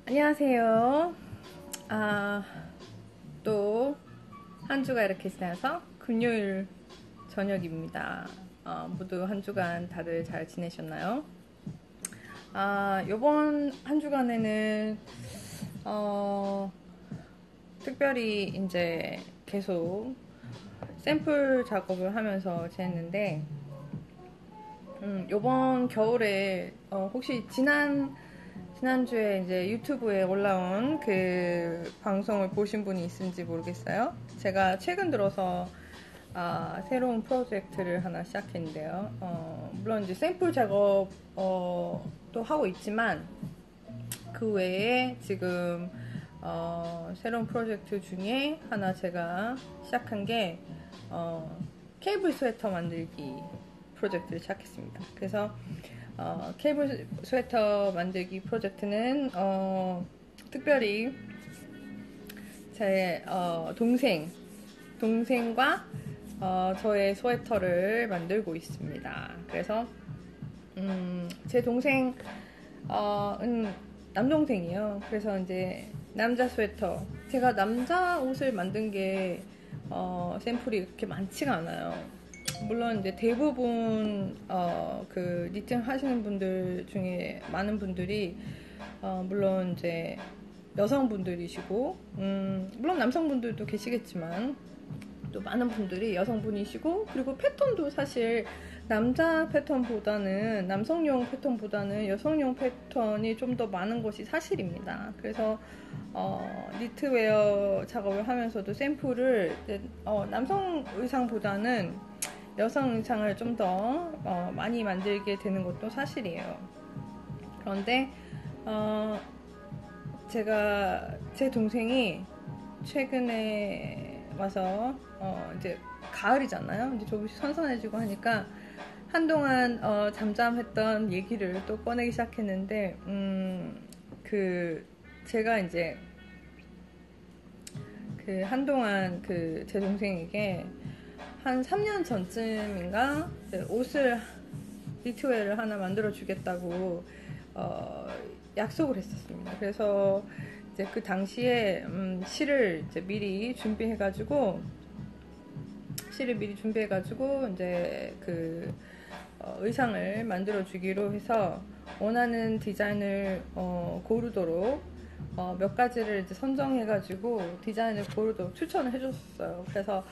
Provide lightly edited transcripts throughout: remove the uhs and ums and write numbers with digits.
안녕하세요. 또 한 주가 이렇게 지나서 금요일 저녁입니다. 모두 한 주간 다들 잘 지내셨나요? 요번 한 주간에는 특별히 이제 계속 샘플 작업을 하면서 지냈는데, 요번 겨울에 혹시 지난주에 이제 유튜브에 올라온 그 방송을 보신 분이 있는지 모르겠어요. 제가 최근 들어서 새로운 프로젝트를 하나 시작했는데요. 물론 이제 샘플 작업 또 하고 있지만 그 외에 지금 새로운 프로젝트 중에 하나 제가 시작한 게 케이블 스웨터 만들기 프로젝트를 시작했습니다. 그래서 케이블 스웨터 만들기 프로젝트는 특별히 제 동생과 저의 스웨터를 만들고 있습니다. 그래서 제 동생은 남동생이에요. 그래서 이제 남자 스웨터, 제가 남자 옷을 만든 게 샘플이 그렇게 많지가 않아요. 물론 이제 대부분 그 니팅 하시는 분들 중에 많은 분들이 물론 이제 여성분들이시고 물론 남성분들도 계시겠지만 또 많은 분들이 여성분이시고, 그리고 패턴도 사실 남자 패턴보다는 남성용 패턴보다는 여성용 패턴이 좀 더 많은 것이 사실입니다. 그래서 니트웨어 작업을 하면서도 샘플을 남성 의상보다는 여성 의상을 좀 더 많이 만들게 되는 것도 사실이에요. 그런데 제 동생이 최근에 와서 이제 가을이잖아요. 이제 조금씩 선선해지고 하니까 한동안 잠잠했던 얘기를 또 꺼내기 시작했는데 제가 이제 그 한동안 제 동생에게 한 3년 전쯤인가 옷을 니트웨어를 하나 만들어 주겠다고 약속을 했었습니다. 그래서 이제 그 당시에 실을 이제 미리 준비해가지고 이제 의상을 만들어 주기로 해서 원하는 디자인을 고르도록 몇 가지를 이제 선정해가지고 디자인을 고르도록 추천을 해줬어요. 그래서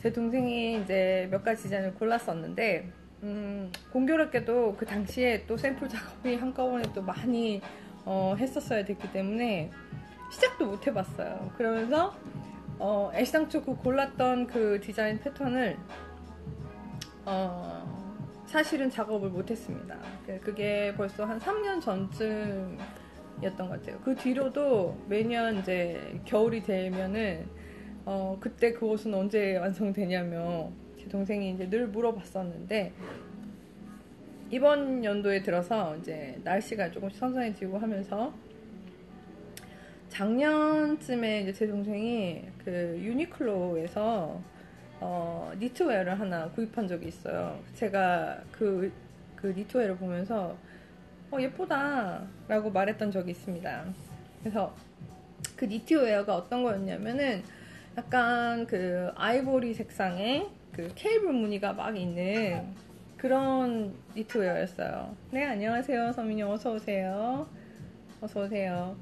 제 동생이 이제 몇 가지 디자인을 골랐었는데 공교롭게도 그 당시에 또 샘플 작업이 한꺼번에 또 많이 했었어야 됐기 때문에 시작도 못 해봤어요. 그러면서 애시당초 그 골랐던 그 디자인 패턴을 사실은 작업을 못했습니다. 그게 벌써 한 3년 전쯤이었던 것 같아요. 그 뒤로도 매년 이제 겨울이 되면은 그때 그 옷은 언제 완성되냐며 제 동생이 이제 늘 물어봤었는데, 이번 연도에 들어서 이제 날씨가 조금씩 선선해지고 하면서 작년쯤에 이제 제 동생이 그 유니클로에서 니트웨어를 하나 구입한 적이 있어요. 제가 그 니트웨어를 보면서 예쁘다 라고 말했던 적이 있습니다. 그래서 그 니트웨어가 어떤 거였냐면은 약간 그 아이보리 색상의 그 케이블 무늬가 막 있는 그런 니트웨어였어요. 네, 안녕하세요. 서민이 어서오세요. 어서오세요.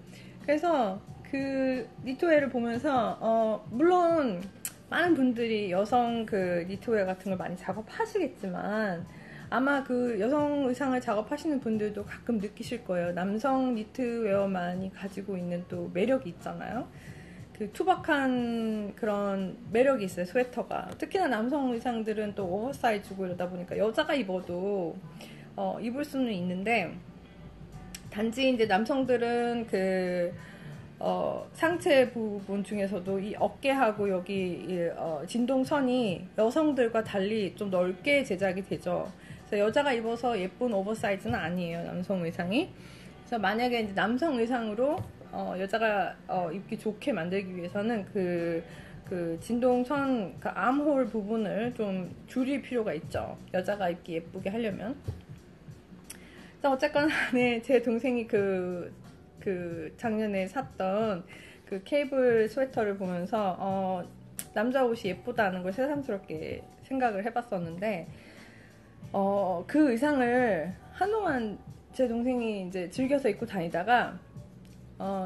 그래서 그 니트웨어를 보면서 물론 많은 분들이 여성 그 니트웨어 같은 걸 많이 작업하시겠지만 아마 그 여성 의상을 작업하시는 분들도 가끔 느끼실 거예요. 남성 니트웨어만이 가지고 있는 또 매력이 있잖아요. 그 투박한 그런 매력이 있어요, 스웨터가. 특히나 남성 의상들은 또 오버사이즈고 이러다 보니까 여자가 입어도 입을 수는 있는데, 단지 이제 남성들은 상체 부분 중에서도 이 어깨하고 여기 진동선이 여성들과 달리 좀 넓게 제작이 되죠. 그래서 여자가 입어서 예쁜 오버사이즈는 아니에요, 남성 의상이. 그래서 만약에 이제 남성 의상으로 여자가 입기 좋게 만들기 위해서는 그 진동선, 그 암홀 부분을 좀 줄일 필요가 있죠. 여자가 입기 예쁘게 하려면. 어쨌거나 네, 제 동생이 그 그 작년에 샀던 그 케이블 스웨터를 보면서 남자 옷이 예쁘다는 걸 새삼스럽게 생각을 해봤었는데 그 의상을 한동안 제 동생이 이제 즐겨서 입고 다니다가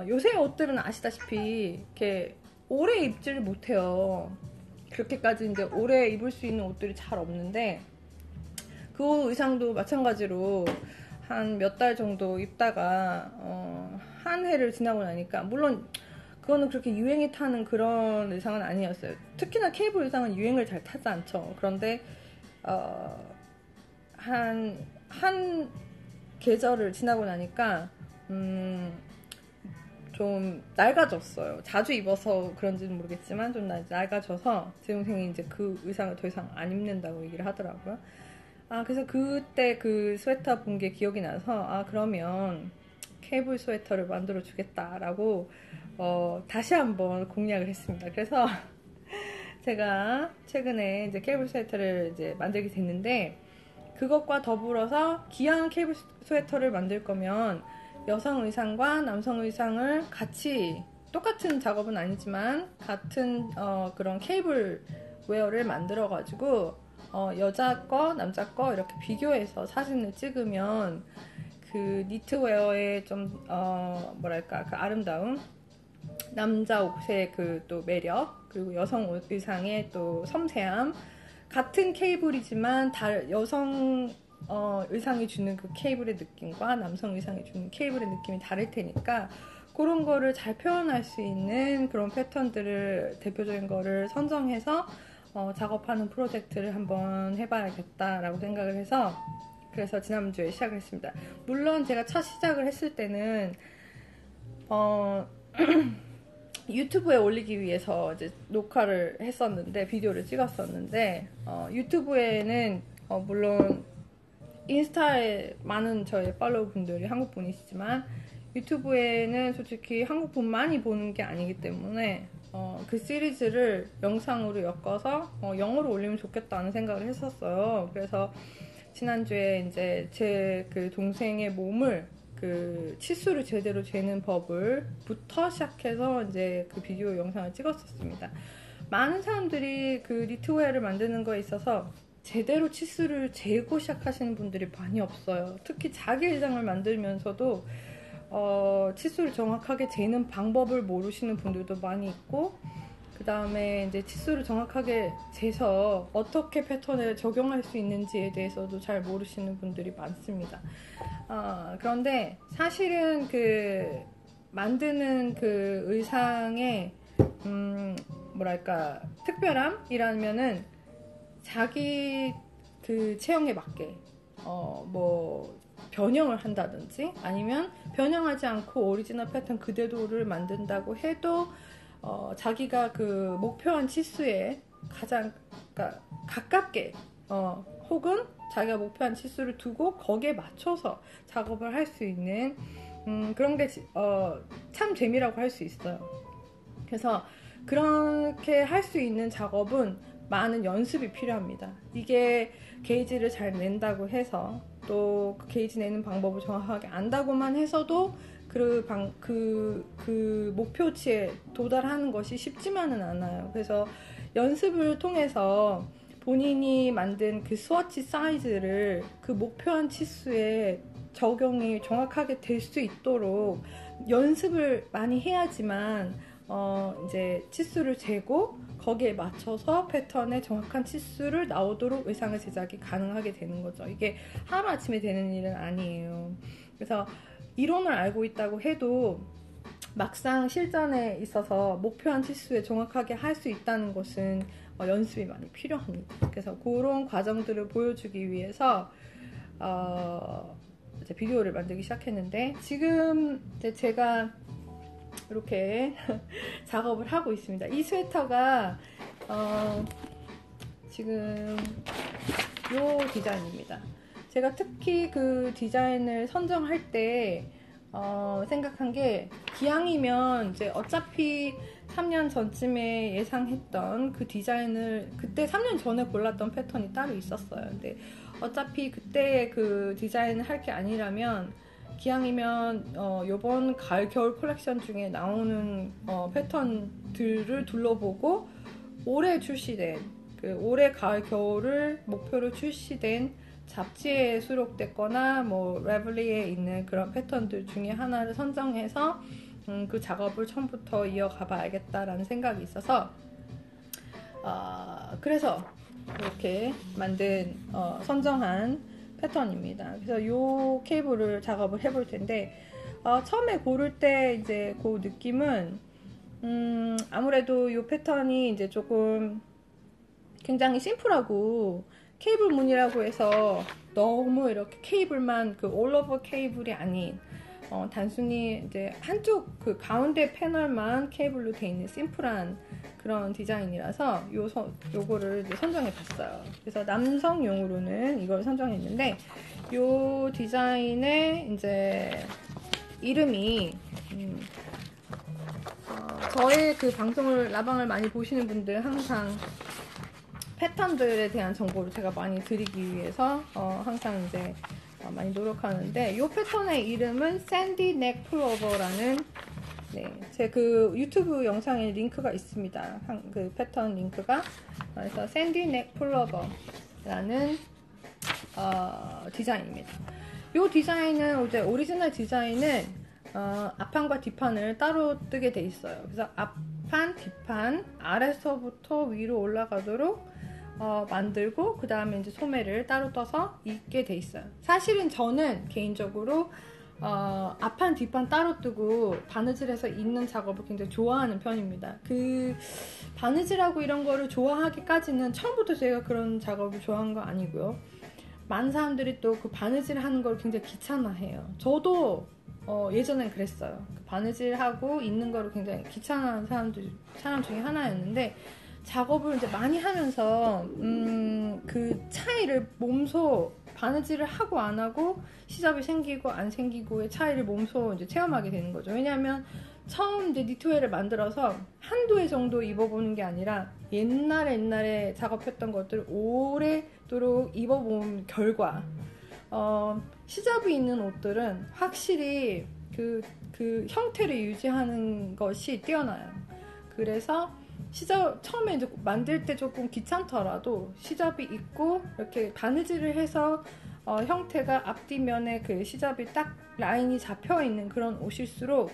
요새 옷들은 아시다시피 이렇게 오래 입지를 못해요. 그렇게까지 이제 오래 입을 수 있는 옷들이 잘 없는데 그 의상도 마찬가지로 한 몇 달 정도 입다가 한 해를 지나고 나니까 물론 그거는 그렇게 유행이 타는 그런 의상은 아니었어요. 특히나 케이블 의상은 유행을 잘 타지 않죠. 그런데 한 계절을 지나고 나니까 좀 낡아졌어요. 자주 입어서 그런지는 모르겠지만 좀 낡아져서 제 동생이 이제 그 의상을 더 이상 안 입는다고 얘기를 하더라고요. 그래서 그때 그 스웨터 본 게 기억이 나서 그러면 케이블 스웨터를 만들어 주겠다라고 다시 한번 공약을 했습니다. 그래서 제가 최근에 이제 케이블 스웨터를 이제 만들게 됐는데 그것과 더불어서 기왕 케이블 스웨터를 만들 거면 여성 의상과 남성 의상을 같이 똑같은 작업은 아니지만 같은 그런 케이블 웨어를 만들어 가지고 여자 거 남자 거 이렇게 비교해서 사진을 찍으면 그 니트웨어의 좀 뭐랄까 그 아름다움, 남자 옷의 그 또 매력, 그리고 여성 의상의 또 섬세함, 같은 케이블이지만 여성 의상이 주는 그 케이블의 느낌과 남성 의상이 주는 케이블의 느낌이 다를 테니까 그런 거를 잘 표현할 수 있는 그런 패턴들을 대표적인 거를 선정해서 작업하는 프로젝트를 한번 해봐야겠다라고 생각을 해서 그래서 지난주에 시작을 했습니다. 물론 제가 첫 시작을 했을 때는 유튜브에 올리기 위해서 이제 녹화를 했었는데 비디오를 찍었었는데 유튜브에는 물론 인스타에 많은 저의 팔로우 분들이 한국 분이시지만 유튜브에는 솔직히 한국 분만이 보는 게 아니기 때문에 그 시리즈를 영상으로 엮어서 영어로 올리면 좋겠다는 생각을 했었어요. 그래서 지난주에 이제 제 그 동생의 몸을 그 치수를 제대로 재는 법을부터 시작해서 이제 그 비디오 영상을 찍었었습니다. 많은 사람들이 그 니트웨어를 만드는 거에 있어서 제대로 치수를 재고 시작하시는 분들이 많이 없어요. 특히 자기 의상을 만들면서도 치수를 정확하게 재는 방법을 모르시는 분들도 많이 있고 그 다음에 이제 치수를 정확하게 재서 어떻게 패턴을 적용할 수 있는지에 대해서도 잘 모르시는 분들이 많습니다. 그런데 사실은 그 만드는 그 의상의 뭐랄까 특별함이라면은 자기 그 체형에 맞게 뭐 변형을 한다든지 아니면 변형하지 않고 오리지널 패턴 그대로를 만든다고 해도 자기가 그 목표한 치수에 가장 그러니까 가깝게 혹은 자기가 목표한 치수를 두고 거기에 맞춰서 작업을 할 수 있는 그런 게 참 재미라고 할 수 있어요. 그래서 그렇게 할 수 있는 작업은 많은 연습이 필요합니다. 이게 게이지를 잘 낸다고 해서 또 그 게이지 내는 방법을 정확하게 안다고만 해서도 그 목표치에 도달하는 것이 쉽지만은 않아요. 그래서 연습을 통해서 본인이 만든 그 스워치 사이즈를 그 목표한 치수에 적용이 정확하게 될 수 있도록 연습을 많이 해야지만 이제 치수를 재고 거기에 맞춰서 패턴의 정확한 치수를 나오도록 의상의 제작이 가능하게 되는 거죠. 이게 하루아침에 되는 일은 아니에요. 그래서 이론을 알고 있다고 해도 막상 실전에 있어서 목표한 치수에 정확하게 할 수 있다는 것은 연습이 많이 필요합니다. 그래서 그런 과정들을 보여주기 위해서 이제 비디오를 만들기 시작했는데 지금 이제 제가 이렇게 작업을 하고 있습니다. 이 스웨터가 지금 이 디자인입니다. 제가 특히 그 디자인을 선정할 때 생각한 게 기왕이면 이제 어차피 3년 전쯤에 예상했던 그 디자인을 그때 3년 전에 골랐던 패턴이 따로 있었어요. 근데 어차피 그때 그 디자인을 할 게 아니라면 기왕이면 요번 가을 겨울 컬렉션 중에 나오는 패턴들을 둘러보고 올해 출시된 올해 가을 겨울을 목표로 출시된 잡지에 수록됐거나 뭐 레블리에 있는 그런 패턴들 중에 하나를 선정해서 그 작업을 처음부터 이어가 봐야겠다라는 생각이 있어서 그래서 이렇게 만든 선정한 패턴입니다. 그래서 이 케이블을 작업을 해볼 텐데 처음에 고를 때 이제 그 느낌은 아무래도 이 패턴이 이제 조금 굉장히 심플하고 케이블 무늬라고 해서 너무 이렇게 케이블만 그 올오버 케이블이 아닌 단순히 이제 한쪽 그 가운데 패널만 케이블로 되어 있는 심플한 그런 디자인이라서 요거를 이제 선정해 봤어요. 그래서 남성용으로는 이걸 선정했는데 요 디자인의 이제 이름이 저의 그 방송을 라방을 많이 보시는 분들 항상 패턴들에 대한 정보를 제가 많이 드리기 위해서 항상 이제 많이 노력하는데 이 패턴의 이름은 샌디 넥 풀오버라는 제 그 유튜브 영상에 링크가 있습니다. 그 패턴 링크가. 그래서 샌디 넥 풀오버라는 디자인입니다. 이 디자인은 이제 오리지널 디자인은 앞판과 뒷판을 따로 뜨게 돼 있어요. 그래서 앞판, 뒷판 아래서부터 위로 올라가도록 만들고 그 다음에 이제 소매를 따로 떠서 입게 돼 있어요. 사실은 저는 개인적으로 앞판 뒷판 따로 뜨고 바느질해서 입는 작업을 굉장히 좋아하는 편입니다. 그 바느질하고 이런 거를 좋아하기까지는 처음부터 제가 그런 작업을 좋아한 거 아니고요. 많은 사람들이 또 그 바느질 하는 걸 굉장히 귀찮아해요. 저도 예전엔 그랬어요. 그 바느질하고 입는 거를 굉장히 귀찮아하는 사람 중에 하나였는데 작업을 이제 많이 하면서 그 차이를 몸소 바느질을 하고 안 하고 시접이 생기고 안 생기고의 차이를 몸소 이제 체험하게 되는 거죠. 왜냐하면 처음 이제 니트웨어를 만들어서 한두 해 정도 입어보는 게 아니라 옛날에 작업했던 것들을 오래도록 입어본 결과 시접이 있는 옷들은 확실히 그 형태를 유지하는 것이 뛰어나요. 그래서 처음에 이제 만들 때 조금 귀찮더라도 시접이 있고 이렇게 바느질을 해서 형태가 앞뒤면에 그 시접이 딱 라인이 잡혀 있는 그런 옷일수록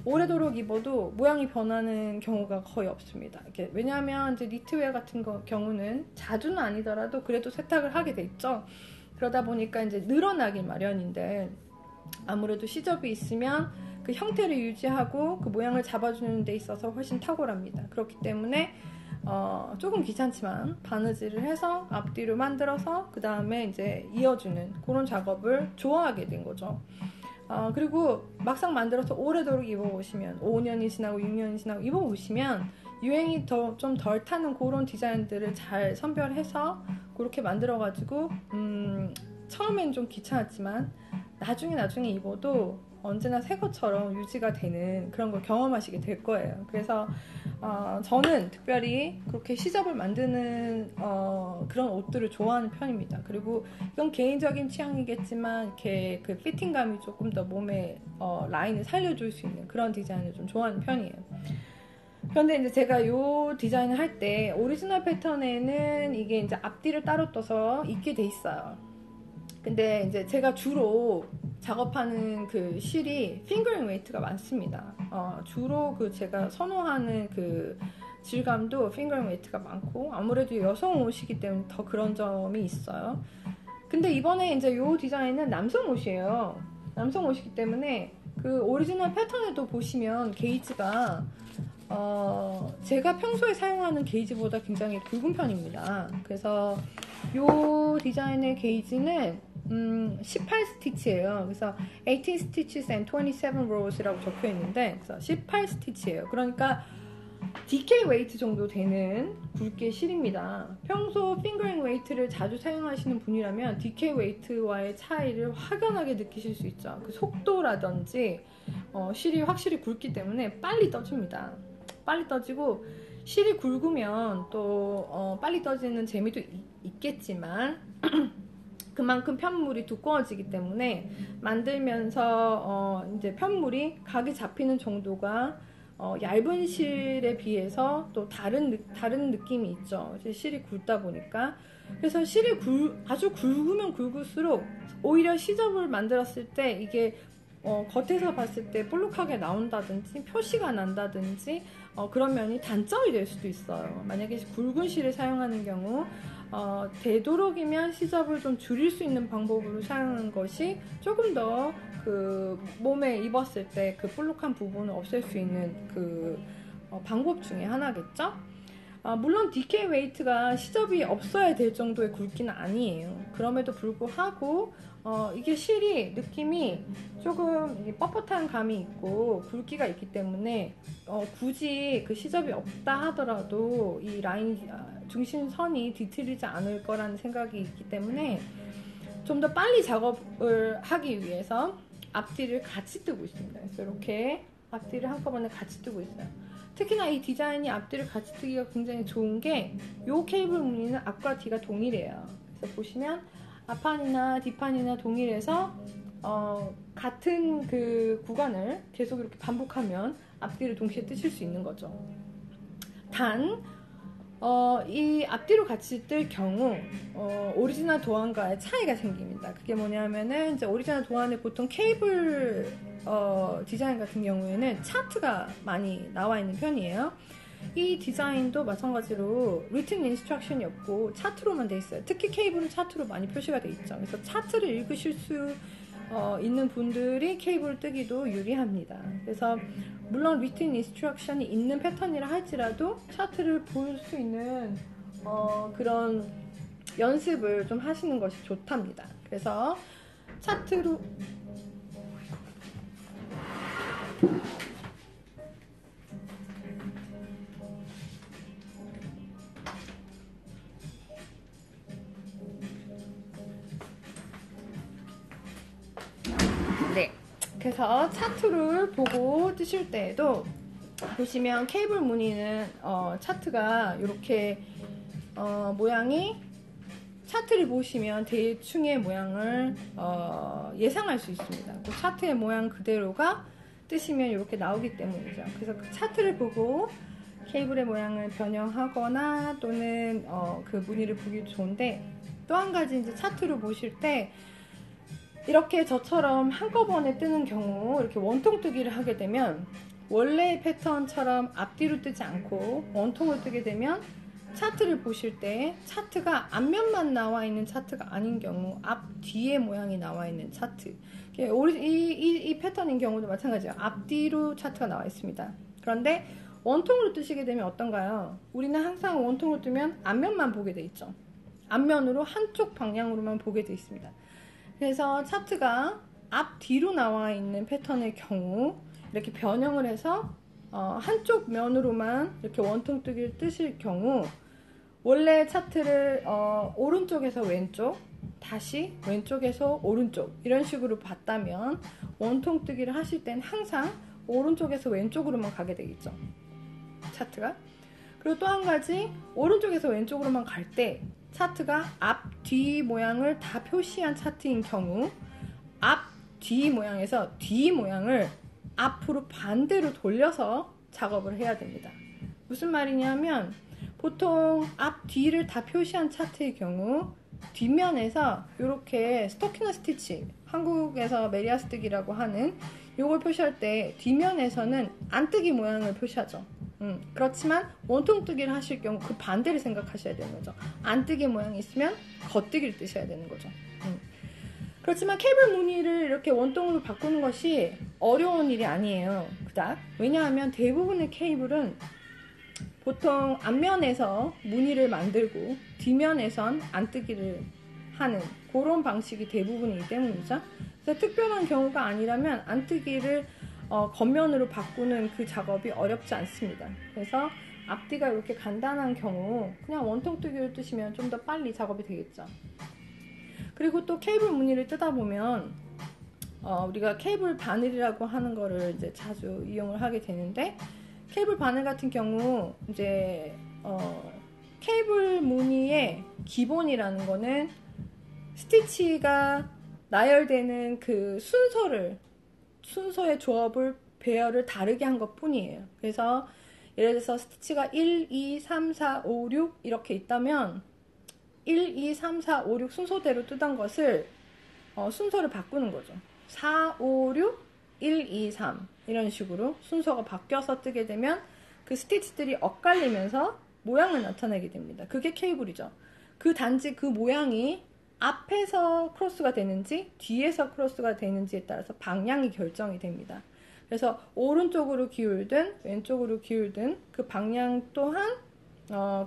오래도록 입어도 모양이 변하는 경우가 거의 없습니다. 왜냐하면 이제 니트웨어 같은 경우는 자주는 아니더라도 그래도 세탁을 하게 돼 있죠. 그러다 보니까 이제 늘어나기 마련인데 아무래도 시접이 있으면 그 형태를 유지하고 그 모양을 잡아주는 데 있어서 훨씬 탁월합니다. 그렇기 때문에 조금 귀찮지만 바느질을 해서 앞뒤로 만들어서 그 다음에 이제 이어주는 그런 작업을 좋아하게 된 거죠. 그리고 막상 만들어서 오래도록 입어보시면 5년이 지나고 6년이 지나고 입어보시면 유행이 좀 덜 타는 그런 디자인들을 잘 선별해서 그렇게 만들어가지고 처음엔 좀 귀찮았지만 나중에 입어도 언제나 새 것처럼 유지가 되는 그런 걸 경험하시게 될 거예요. 그래서 저는 특별히 그렇게 시접을 만드는 그런 옷들을 좋아하는 편입니다. 그리고 이건 개인적인 취향이겠지만 이렇게 그 피팅감이 조금 더 몸에 라인을 살려줄 수 있는 그런 디자인을 좀 좋아하는 편이에요. 그런데 이제 제가 이 디자인을 할 때 오리지널 패턴에는 이게 이제 앞뒤를 따로 떠서 입게 돼 있어요. 근데 이제 제가 주로 작업하는 그 실이 핑거링 웨이트가 많습니다. 주로 그 제가 선호하는 그 질감도 핑거링 웨이트가 많고 아무래도 여성 옷이기 때문에 더 그런 점이 있어요. 근데 이번에 이제 이 디자인은 남성 옷이에요. 남성 옷이기 때문에 그 오리지널 패턴에도 보시면 게이지가 제가 평소에 사용하는 게이지보다 굉장히 굵은 편입니다. 그래서 이 디자인의 게이지는 18스티치예요. 그래서 18 stitches and 27 rows라고 적혀 있는데 18스티치예요. 그러니까 DK 웨이트 정도 되는 굵게 실입니다. 평소 핑거링 웨이트를 자주 사용하시는 분이라면 DK 웨이트와의 차이를 확연하게 느끼실 수 있죠. 그 속도라든지 실이 확실히 굵기 때문에 빨리 떠집니다. 빨리 떠지고 실이 굵으면 또 빨리 떠지는 재미도 있겠지만 그만큼 편물이 두꺼워지기 때문에 만들면서 이제 편물이 각이 잡히는 정도가 얇은 실에 비해서 또 다른 느낌이 있죠. 실이 굵다 보니까. 그래서 실이 아주 굵으면 굵을수록 오히려 시접을 만들었을 때 이게 겉에서 봤을 때 볼록하게 나온다든지 표시가 난다든지 그런 면이 단점이 될 수도 있어요. 만약에 굵은 실을 사용하는 경우 되도록이면 시접을 좀 줄일 수 있는 방법으로 사용하는 것이 조금 더 그 몸에 입었을 때 그 볼록한 부분을 없앨 수 있는 그 방법 중에 하나겠죠. 물론 DK 웨이트가 시접이 없어야 될 정도의 굵기는 아니에요. 그럼에도 불구하고 이게 실이 느낌이 조금 뻣뻣한 감이 있고 굵기가 있기 때문에 굳이 그 시접이 없다 하더라도 이 라인 중심선이 뒤틀리지 않을 거라는 생각이 있기 때문에 좀 더 빨리 작업을 하기 위해서 앞뒤를 같이 뜨고 있습니다. 그래서 이렇게 앞뒤를 한꺼번에 같이 뜨고 있어요. 특히나 이 디자인이 앞뒤를 같이 뜨기가 굉장히 좋은 게 이 케이블 무늬는 앞과 뒤가 동일해요. 그래서 보시면 앞판이나 뒷판이나 동일해서 같은 그 구간을 계속 이렇게 반복하면 앞뒤를 동시에 뜨실 수 있는 거죠. 단 이 앞뒤로 같이 뜰 경우 오리지널 도안과의 차이가 생깁니다. 그게 뭐냐면은 이제 오리지널 도안에 보통 케이블 디자인 같은 경우에는 차트가 많이 나와 있는 편이에요. 이 디자인도 마찬가지로 리튼 인스트럭션이 없고 차트로만 돼 있어요. 특히 케이블은 차트로 많이 표시가 돼 있죠. 그래서 차트를 읽으실 수 있는 분들이 케이블을 뜨기도 유리합니다. 그래서 물론 리튼 인스트럭션이 있는 패턴이라 할지라도 차트를 볼 수 있는 그런 연습을 좀 하시는 것이 좋답니다. 그래서 차트로 네, 그래서 차트를 보고 뜨실 때에도 보시면 케이블 무늬는 차트가 이렇게 모양이 차트를 보시면 대충의 모양을 예상할 수 있습니다. 그 차트의 모양 그대로가 뜨시면 이렇게 나오기 때문이죠. 그래서 그 차트를 보고 케이블의 모양을 변형하거나 또는 그 무늬를 보기도 좋은데, 또 한 가지 이제 차트로 보실 때 이렇게 저처럼 한꺼번에 뜨는 경우 이렇게 원통 뜨기를 하게 되면 원래의 패턴처럼 앞뒤로 뜨지 않고 원통을 뜨게 되면 차트를 보실 때 차트가 앞면만 나와 있는 차트가 아닌 경우 앞뒤의 모양이 나와 있는 차트, 이 패턴인 경우도 마찬가지예요. 앞뒤로 차트가 나와 있습니다. 그런데 원통으로 뜨시게 되면 어떤가요? 우리는 항상 원통으로 뜨면 앞면만 보게 돼 있죠. 앞면으로 한쪽 방향으로만 보게 돼 있습니다. 그래서 차트가 앞뒤로 나와 있는 패턴의 경우 이렇게 변형을 해서 한쪽 면으로만 이렇게 원통 뜨기를 뜨실 경우 원래 차트를 오른쪽에서 왼쪽, 다시 왼쪽에서 오른쪽 이런 식으로 봤다면 원통 뜨기를 하실 땐 항상 오른쪽에서 왼쪽으로만 가게 되겠죠, 차트가. 그리고 또 한 가지, 오른쪽에서 왼쪽으로만 갈 때 차트가 앞, 뒤 모양을 다 표시한 차트인 경우 앞, 뒤 모양에서 뒤 모양을 앞으로 반대로 돌려서 작업을 해야 됩니다. 무슨 말이냐면 보통 앞, 뒤를 다 표시한 차트의 경우 뒷면에서 이렇게 스토키너 스티치, 한국에서 메리아스뜨기라고 하는 요걸 표시할 때 뒷면에서는 안뜨기 모양을 표시하죠. 그렇지만 원통뜨기를 하실 경우 그 반대를 생각하셔야 되는 거죠. 안뜨기 모양이 있으면 겉뜨기를 뜨셔야 되는 거죠. 그렇지만 케이블 무늬를 이렇게 원통으로 바꾸는 것이 어려운 일이 아니에요, 그닥. 왜냐하면 대부분의 케이블은 보통 앞면에서 무늬를 만들고 뒷면에선 안뜨기를 하는 그런 방식이 대부분이기 때문이죠. 그래서 특별한 경우가 아니라면 안뜨기를 겉면으로 바꾸는 그 작업이 어렵지 않습니다. 그래서 앞뒤가 이렇게 간단한 경우 그냥 원통뜨기를 뜨시면 좀 더 빨리 작업이 되겠죠. 그리고 또 케이블 무늬를 뜨다 보면 우리가 케이블 바늘이라고 하는 거를 이제 자주 이용을 하게 되는데, 케이블 바늘 같은 경우 이제 케이블 무늬의 기본이라는 거는 스티치가 나열되는 그 순서의 조합을 배열을 다르게 한 것 뿐이에요. 그래서 예를 들어서 스티치가 1, 2, 3, 4, 5, 6 이렇게 있다면 1, 2, 3, 4, 5, 6 순서대로 뜨던 것을 순서를 바꾸는 거죠. 4, 5, 6, 1, 2, 3 이런 식으로 순서가 바뀌어서 뜨게 되면 그 스티치들이 엇갈리면서 모양을 나타내게 됩니다. 그게 케이블이죠. 단지 그 모양이 앞에서 크로스가 되는지 뒤에서 크로스가 되는지에 따라서 방향이 결정이 됩니다. 그래서 오른쪽으로 기울든 왼쪽으로 기울든 그 방향 또한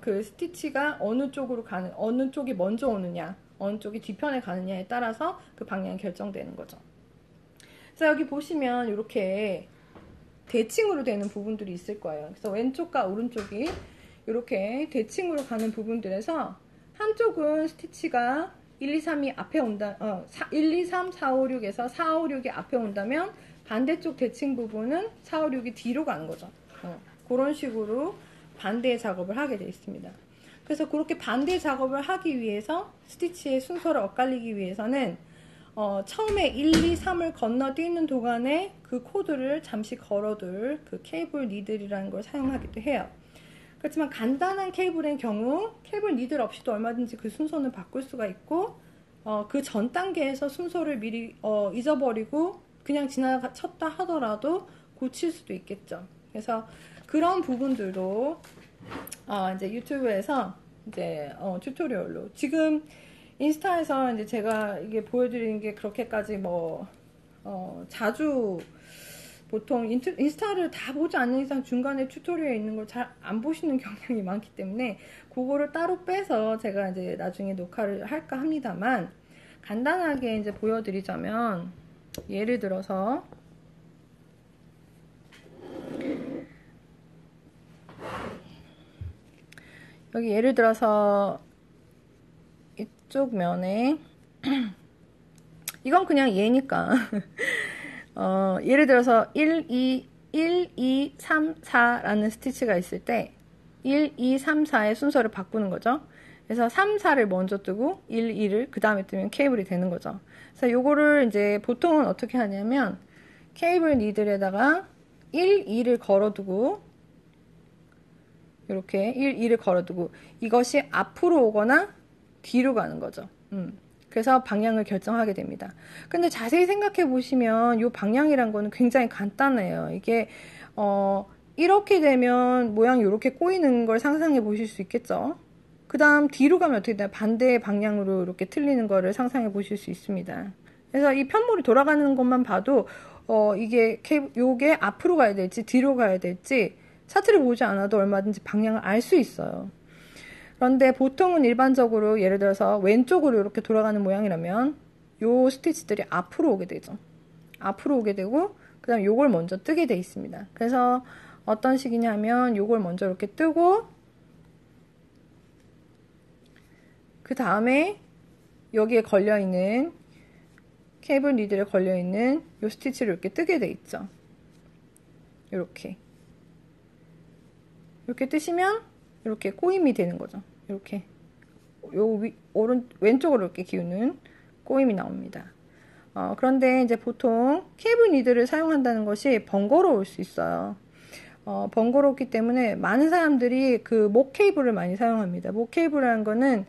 그 스티치가 어느 쪽이 먼저 오느냐, 어느 쪽이 뒤편에 가느냐에 따라서 그 방향이 결정되는 거죠. 그래서 여기 보시면 이렇게 대칭으로 되는 부분들이 있을 거예요. 그래서 왼쪽과 오른쪽이 이렇게 대칭으로 가는 부분들에서 한쪽은 스티치가 1, 2, 3이 앞에 1, 2, 3, 4, 5, 6에서 4, 5, 6이 앞에 온다면 반대쪽 대칭 부분은 4, 5, 6이 뒤로 가는 거죠. 그런 식으로 반대의 작업을 하게 되어 있습니다. 그래서 그렇게 반대 작업을 하기 위해서 스티치의 순서를 엇갈리기 위해서는 처음에 1, 2, 3을 건너뛰는 동안에 그 코드를 잠시 걸어둘 그 케이블 니들이라는 걸 사용하기도 해요. 그렇지만 간단한 케이블의 경우 케이블 니들 없이도 얼마든지 그 순서는 바꿀 수가 있고 그 전 단계에서 순서를 미리 잊어버리고 그냥 지나쳤다 하더라도 고칠 수도 있겠죠. 그래서 그런 부분들도 이제 유튜브에서 이제 튜토리얼로 지금 인스타에서 이제 제가 이게 보여드리는 게 그렇게까지 자주 보통 인스타를 다 보지 않는 이상 중간에 튜토리얼에 있는 걸 잘 안 보시는 경향이 많기 때문에 그거를 따로 빼서 제가 이제 나중에 녹화를 할까 합니다만 간단하게 이제 보여드리자면 예를 들어서 여기 예를 들어서 이쪽 면에 이건 그냥 얘니까 예를 들어서 1, 2, 3, 4라는 스티치가 있을 때 1, 2, 3, 4의 순서를 바꾸는 거죠. 그래서 3, 4를 먼저 뜨고 1, 2를 그 다음에 뜨면 케이블이 되는 거죠. 그래서 요거를 이제 보통은 어떻게 하냐면 케이블 니들에다가 1, 2를 걸어두고 이렇게 1, 2를 걸어두고 이것이 앞으로 오거나 뒤로 가는 거죠. 그래서 방향을 결정하게 됩니다. 근데 자세히 생각해 보시면 이 방향이란 거는 굉장히 간단해요. 이게 이렇게 되면 모양이 이렇게 꼬이는 걸 상상해 보실 수 있겠죠. 그 다음 뒤로 가면 어떻게 되나 반대의 방향으로 이렇게 틀리는 거를 상상해 보실 수 있습니다. 그래서 이 편물이 돌아가는 것만 봐도 요게 앞으로 가야 될지 뒤로 가야 될지 차트를 보지 않아도 얼마든지 방향을 알 수 있어요. 그런데 보통은 일반적으로 예를 들어서 왼쪽으로 이렇게 돌아가는 모양이라면 요 스티치들이 앞으로 오게 되죠. 앞으로 오게 되고 그 다음 요걸 먼저 뜨게 돼 있습니다. 그래서 어떤 식이냐면 요걸 먼저 이렇게 뜨고 그 다음에 여기에 걸려있는 케이블 니들에 걸려있는 요 스티치를 이렇게 뜨게 돼 있죠. 이렇게 뜨시면 이렇게 꼬임이 되는 거죠. 이렇게 왼쪽으로 이렇게 기우는 꼬임이 나옵니다. 그런데 이제 보통 케이블 니들을 사용한다는 것이 번거로울 수 있어요. 번거롭기 때문에 많은 사람들이 그 목 케이블을 많이 사용합니다. 목 케이블이라는 거는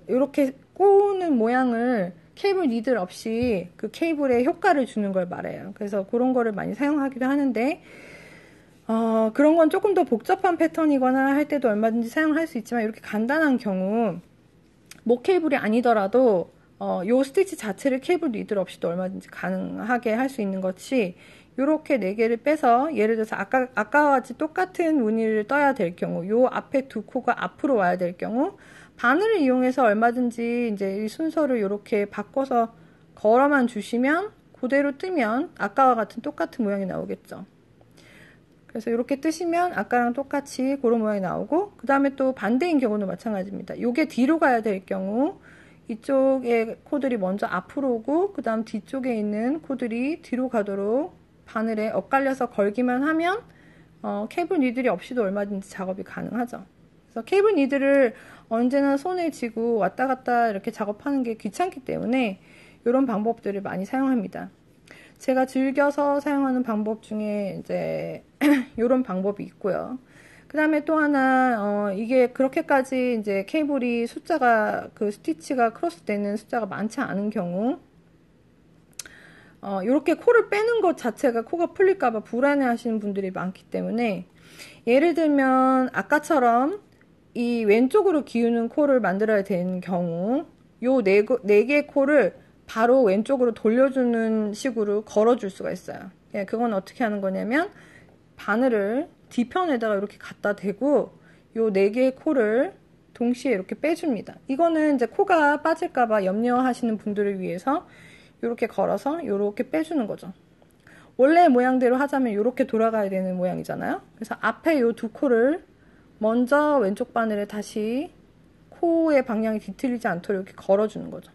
이렇게 꼬는 모양을 케이블 니들 없이 그 케이블에 효과를 주는 걸 말해요. 그래서 그런 거를 많이 사용하기도 하는데 그런 건 조금 더 복잡한 패턴이거나 할 때도 얼마든지 사용할 수 있지만 이렇게 간단한 경우 목 케이블이 아니더라도 요 스티치 자체를 케이블 니들 없이도 얼마든지 가능하게 할 수 있는 것이 요렇게 4개를 빼서 예를 들어서 아까와 같이 똑같은 무늬를 떠야 될 경우 요 앞에 두 코가 앞으로 와야 될 경우 바늘을 이용해서 얼마든지 이제 이 순서를 이렇게 바꿔서 걸어만 주시면 그대로 뜨면 아까와 같은 똑같은 모양이 나오겠죠. 그래서 이렇게 뜨시면 아까랑 똑같이 그런 모양이 나오고 그 다음에 또 반대인 경우도 마찬가지입니다. 요게 뒤로 가야 될 경우 이쪽에 코들이 먼저 앞으로 오고 그 다음 뒤쪽에 있는 코들이 뒤로 가도록 바늘에 엇갈려서 걸기만 하면 케이블 니들이 없이도 얼마든지 작업이 가능하죠. 그래서 케이블 니들을 언제나 손에 쥐고 왔다 갔다 이렇게 작업하는 게 귀찮기 때문에 이런 방법들을 많이 사용합니다. 제가 즐겨서 사용하는 방법 중에 이제 이런 방법이 있고요. 그 다음에 또 하나, 이게 그렇게까지 이제 케이블이 숫자가, 그 스티치가 크로스 되는 숫자가 많지 않은 경우, 이렇게 코를 빼는 것 자체가 코가 풀릴까봐 불안해 하시는 분들이 많기 때문에, 예를 들면, 아까처럼 이 왼쪽으로 기우는 코를 만들어야 되는 경우, 요 네 개의 코를 바로 왼쪽으로 돌려주는 식으로 걸어줄 수가 있어요. 예, 그건 어떻게 하는 거냐면, 바늘을 뒤편에다가 이렇게 갖다 대고 요 네 개의 코를 동시에 이렇게 빼줍니다. 이거는 이제 코가 빠질까봐 염려하시는 분들을 위해서 이렇게 걸어서 이렇게 빼주는 거죠. 원래 모양대로 하자면 이렇게 돌아가야 되는 모양이잖아요. 그래서 앞에 요 두 코를 먼저 왼쪽 바늘에 다시 코의 방향이 뒤틀리지 않도록 이렇게 걸어주는 거죠.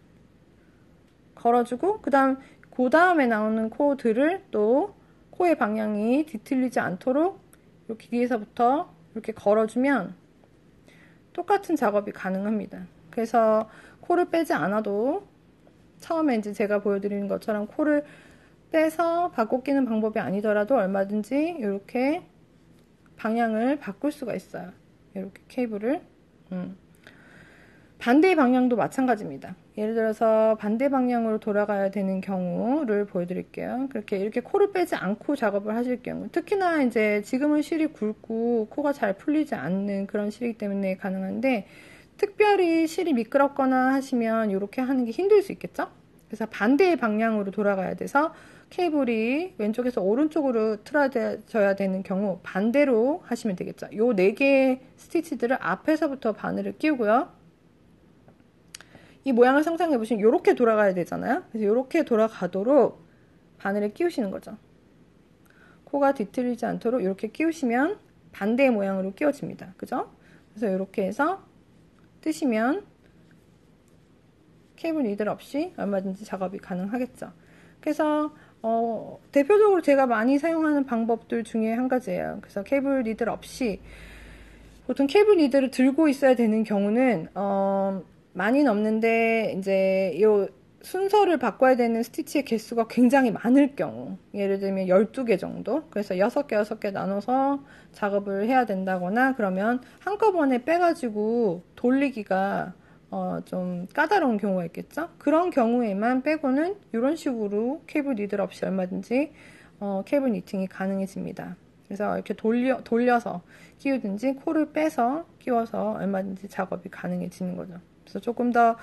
걸어주고 그 다음에 나오는 코들을 또 코의 방향이 뒤틀리지 않도록 이렇게 뒤에서부터 이렇게 걸어주면 똑같은 작업이 가능합니다. 그래서 코를 빼지 않아도 처음에 이제 제가 보여드리는 것처럼 코를 빼서 바꿔 끼는 방법이 아니더라도 얼마든지 이렇게 방향을 바꿀 수가 있어요. 이렇게 케이블을. 반대의 방향도 마찬가지입니다. 예를 들어서 반대 방향으로 돌아가야 되는 경우를 보여드릴게요. 그렇게 이렇게 코를 빼지 않고 작업을 하실 경우, 특히나 이제 지금은 실이 굵고 코가 잘 풀리지 않는 그런 실이기 때문에 가능한데, 특별히 실이 미끄럽거나 하시면 이렇게 하는 게 힘들 수 있겠죠? 그래서 반대의 방향으로 돌아가야 돼서 케이블이 왼쪽에서 오른쪽으로 틀어져야 되는 경우 반대로 하시면 되겠죠. 요 네 개의 스티치들을 앞에서부터 바늘을 끼우고요. 이 모양을 상상해 보시면 이렇게 돌아가야 되잖아요. 그래서 이렇게 돌아가도록 바늘을 끼우시는 거죠. 코가 뒤틀리지 않도록 이렇게 끼우시면 반대의 모양으로 끼워집니다. 그죠? 그래서 이렇게 해서 뜨시면 케이블 니들 없이 얼마든지 작업이 가능하겠죠. 그래서 대표적으로 제가 많이 사용하는 방법들 중에 한 가지예요. 그래서 케이블 니들 없이 보통 케이블 니들을 들고 있어야 되는 경우는 많이는 없는데 이제 이 순서를 바꿔야 되는 스티치의 개수가 굉장히 많을 경우, 예를 들면 12개 정도, 그래서 6개 나눠서 작업을 해야 된다거나, 그러면 한꺼번에 빼가지고 돌리기가 좀 까다로운 경우가 있겠죠. 그런 경우에만 빼고는 이런 식으로 케이블 니들 없이 얼마든지 케이블 니팅이 가능해집니다. 그래서 이렇게 돌려서 끼우든지 코를 빼서 끼워서 얼마든지 작업이 가능해지는 거죠. 그래서 조금 더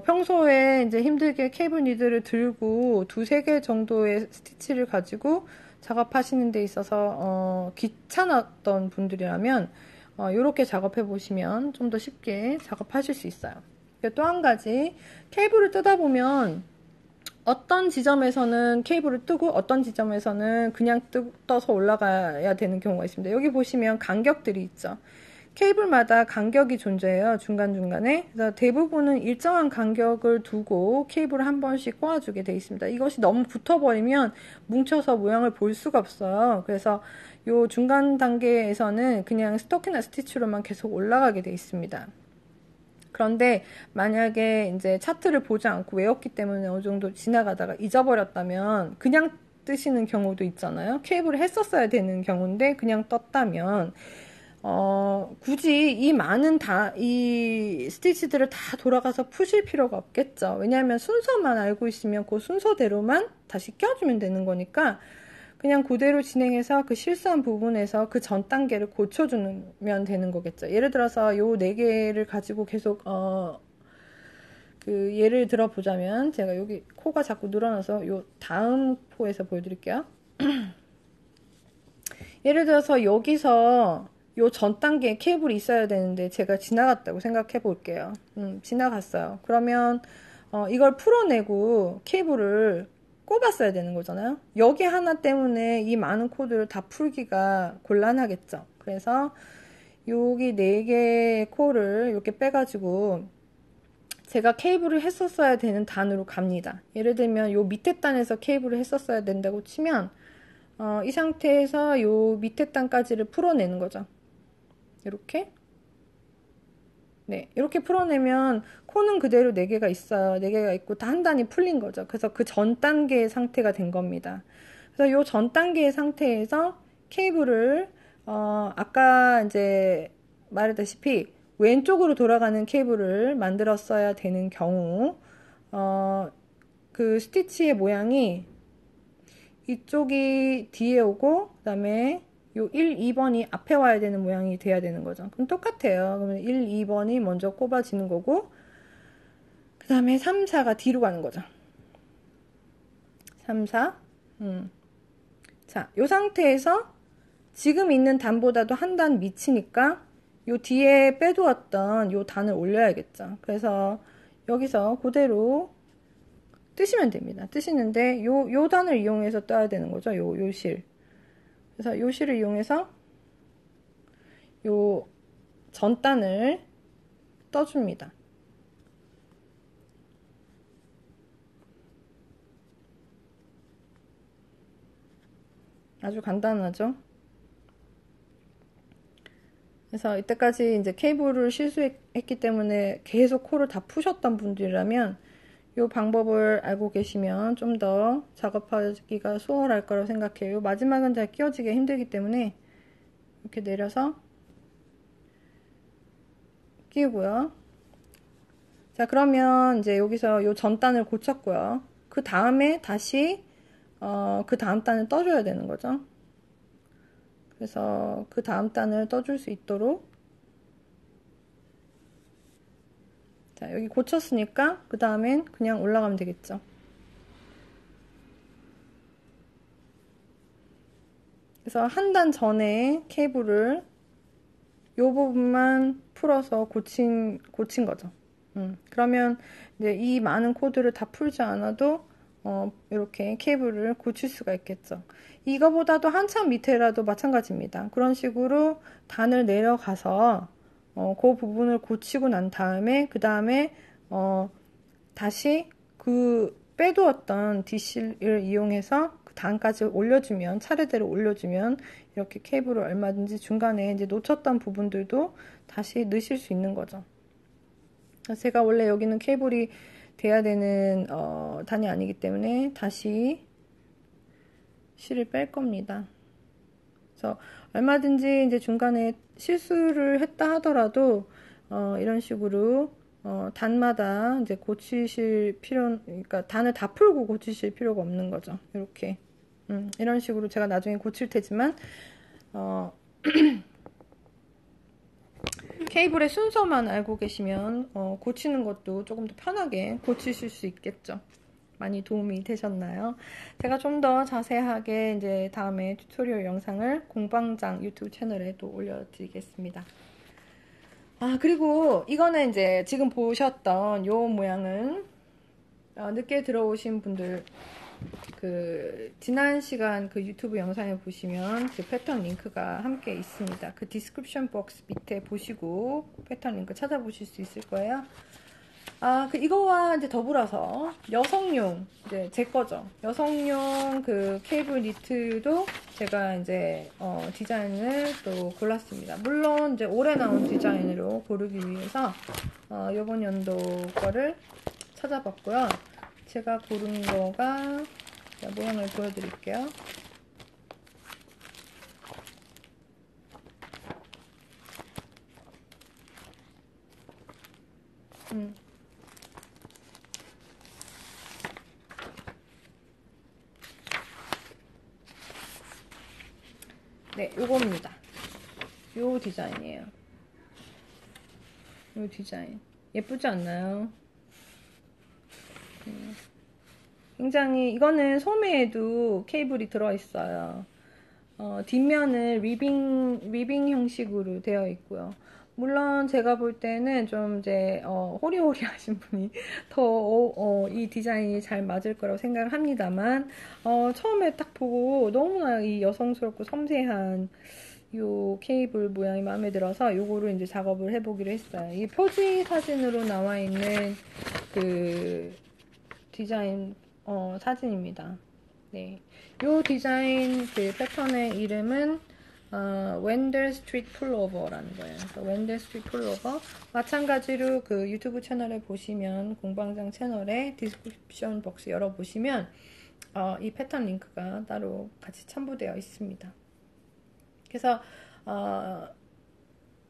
평소에 이제 힘들게 케이블 니들을 들고 2-3개 정도의 스티치를 가지고 작업하시는 데 있어서 귀찮았던 분들이라면 이렇게 작업해 보시면 좀 더 쉽게 작업하실 수 있어요. 또 한 가지, 케이블을 뜯다 보면 어떤 지점에서는 케이블을 뜨고 어떤 지점에서는 그냥 떠서 올라가야 되는 경우가 있습니다. 여기 보시면 간격들이 있죠. 케이블마다 간격이 존재해요. 중간중간에. 그래서 대부분은 일정한 간격을 두고 케이블을 한 번씩 꼬아주게 되어 있습니다. 이것이 너무 붙어버리면 뭉쳐서 모양을 볼 수가 없어요. 그래서 요 중간 단계에서는 그냥 스토키나 스티치로만 계속 올라가게 되어 있습니다. 그런데 만약에 이제 차트를 보지 않고 외웠기 때문에 어느 정도 지나가다가 잊어버렸다면 그냥 뜨시는 경우도 있잖아요. 케이블을 했었어야 되는 경우인데 그냥 떴다면 굳이 이 스티치들을 다 돌아가서 푸실 필요가 없겠죠. 왜냐하면 순서만 알고 있으면 그 순서대로만 다시 껴주면 되는 거니까 그냥 그대로 진행해서 그 실수한 부분에서 그 전 단계를 고쳐주면 되는 거겠죠. 예를 들어서 요 4개를 가지고 계속 그 예를 들어 보자면 제가 여기 코가 자꾸 늘어나서 요 다음 포에서 보여드릴게요. 예를 들어서 여기서 요 전 단계에 케이블이 있어야 되는데 제가 지나갔다고 생각해 볼게요. 지나갔어요. 그러면 이걸 풀어내고 케이블을 꼽았어야 되는 거잖아요. 여기 하나 때문에 이 많은 코드를 다 풀기가 곤란하겠죠. 그래서 여기 4개의 코를 이렇게 빼가지고 제가 케이블을 했었어야 되는 단으로 갑니다. 예를 들면 요 밑에 단에서 케이블을 했었어야 된다고 치면 이 상태에서 요 밑에 단까지를 풀어내는 거죠. 이렇게 네, 이렇게 풀어내면 코는 그대로 4개가 있어요. 4개가 있고 다 한 단이 풀린 거죠. 그래서 그 전 단계의 상태가 된 겁니다. 그래서 요 전 단계의 상태에서 케이블을 아까 이제 말했다시피 왼쪽으로 돌아가는 케이블을 만들었어야 되는 경우 그 스티치의 모양이 이쪽이 뒤에 오고 그다음에 요 1, 2번이 앞에 와야 되는 모양이 돼야 되는 거죠. 그럼 똑같아요. 그러면 1, 2번이 먼저 꼽아지는 거고 그 다음에 3, 4가 뒤로 가는 거죠. 3, 4 자, 요 상태에서 지금 있는 단보다도 한 단 밑이니까 요 뒤에 빼두었던 요 단을 올려야겠죠. 그래서 여기서 그대로 뜨시면 됩니다. 뜨시는데 요 단을 이용해서 떠야 되는 거죠. 요 실. 그래서 요 실을 이용해서 요 전단을 떠줍니다. 아주 간단하죠. 그래서 이때까지 이제 케이블을 실수했기 때문에 계속 코를 다 푸셨던 분들이라면 이 방법을 알고 계시면 좀 더 작업하기가 수월할 거라고 생각해요. 마지막은 잘 끼워지기 힘들기 때문에 이렇게 내려서 끼우고요. 자, 그러면 이제 여기서 이 전단을 고쳤고요. 그 다음에 다시 그 다음 단을 떠줘야 되는 거죠. 그래서 그 다음 단을 떠줄 수 있도록 자, 여기 고쳤으니까 그 다음엔 그냥 올라가면 되겠죠. 그래서 한 단 전에 케이블을 요 부분만 풀어서 고친 거죠. 그러면 이제 이 많은 코드를 다 풀지 않아도 이렇게 케이블을 고칠 수가 있겠죠. 이거보다도 한참 밑에라도 마찬가지입니다. 그런 식으로 단을 내려가서 그 부분을 고치고 난 다음에 그 다음에 다시 그 빼두었던 D실을 이용해서 그 단까지 올려주면 차례대로 올려주면 이렇게 케이블을 얼마든지 중간에 이제 놓쳤던 부분들도 다시 넣으실 수 있는 거죠. 제가 원래 여기는 케이블이 돼야 되는 단이 아니기 때문에 다시 실을 뺄 겁니다. 그래서 얼마든지 이제 중간에 실수를 했다 하더라도 이런 식으로 단마다 이제 고치실 필요, 그러니까 단을 다 풀고 고치실 필요가 없는 거죠. 이렇게 이런 식으로 제가 나중에 고칠 테지만 케이블의 순서만 알고 계시면 고치는 것도 조금 더 편하게 고치실 수 있겠죠. 많이 도움이 되셨나요? 제가 좀 더 자세하게 이제 다음에 튜토리얼 영상을 공방장 유튜브 채널에 또 올려드리겠습니다. 아, 그리고 이거는 이제 지금 보셨던 요 모양은 늦게 들어오신 분들 그 지난 시간 그 유튜브 영상에 보시면 그 패턴 링크가 함께 있습니다. 그 디스크립션 박스 밑에 보시고 패턴 링크 찾아보실 수 있을 거예요. 아, 이거와 이제 더불어서 여성용, 이제 제 거죠. 여성용 그 케이블 니트도 제가 이제 디자인을 또 골랐습니다. 물론 이제 올해 나온 디자인으로 고르기 위해서 이번 연도 거를 찾아봤고요. 제가 고른 거가 모양을 보여드릴게요. 네, 요겁니다. 요 디자인이에요. 요 디자인. 예쁘지 않나요? 굉장히, 이거는 소매에도 케이블이 들어있어요. 뒷면은 리빙 형식으로 되어 있고요. 물론 제가 볼 때는 좀 이제 호리호리 하신 분이 더 이 디자인이 잘 맞을 거라고 생각을 합니다만 처음에 딱 보고 너무나 이 여성스럽고 섬세한 요 케이블 모양이 마음에 들어서 요거를 이제 작업을 해보기로 했어요. 이 표지 사진으로 나와 있는 그 디자인 사진입니다. 네, 요 디자인 그 패턴의 이름은 웬델 스트리트 풀오버라는 거예요. 그래서 웬델 스트리트 풀오버 마찬가지로 그 유튜브 채널에 보시면 공방장 채널에 디스크립션 박스 열어보시면 이 패턴 링크가 따로 같이 첨부되어 있습니다. 그래서